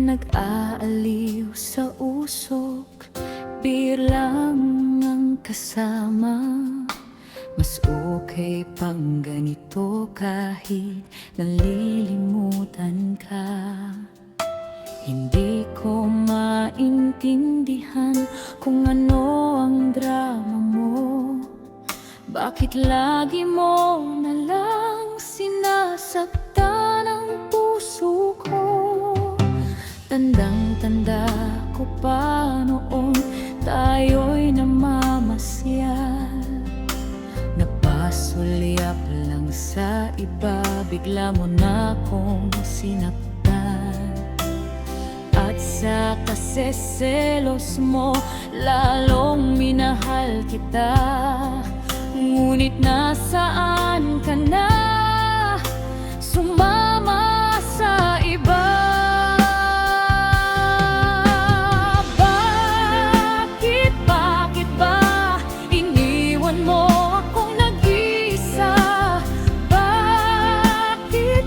nag-aaliw sa usok, bilang ang kasama. Mas okay pang ganito kahit nalilimutan ka. Hindi ko maintindihan kung ano ang drama mo. Bakit lagi mo nalang sinasaktan ang puso ko? Tandang-tanda ko pa noon tayo'y namamasyal. Napasulyap lang sa iba, bigla mo na akong sinaktan. At sa kaseselos mo, lalong minahal kita. Ngunit nasaan ka na? Sumama sa iba. Bakit ba iniwan mo akong nag-iisa? Bakit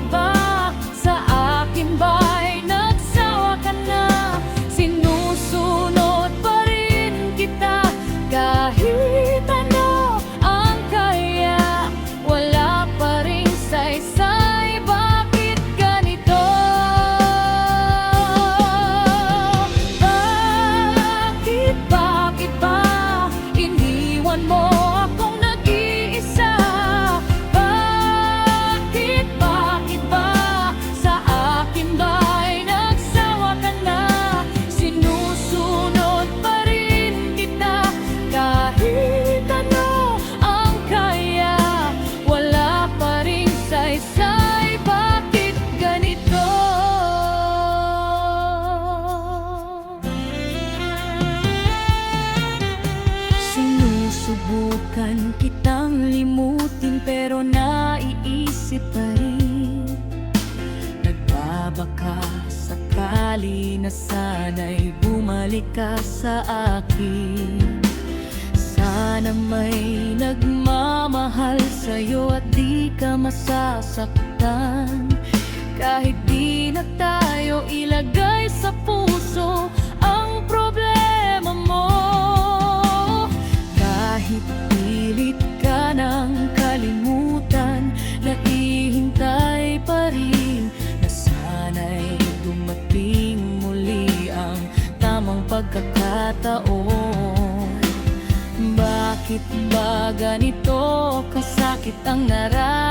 ba sa akin ba'y nagsawa ka na? Sinusunod pa rin kita kahit ano ang kaya, wala pa rin saysay. Bakit ganito? Bakit ba iniwan mo akong nag-iisa? Bakit ba sa akin ba'y nagsawa ka na? Sinusunod pa rin kita kahit ano ang kaya, wala pa rin saysay. Bakit ganito? Sinusubukan kitang limutin pero naiisip pa rin. Nagbabaka sakali na sana'y bumalik ka sa akin. Sana may nagmamahal sa'yo at di ka masasaktan. Kahit di na tayo ilagay sa puso ang problema mo. Kahit pilit ka ng kalimutan, naihintay pa rin na sana'y dumating muli ang tamang pagkakataon. Bakit ba ganito kasakit ang nararamdaman?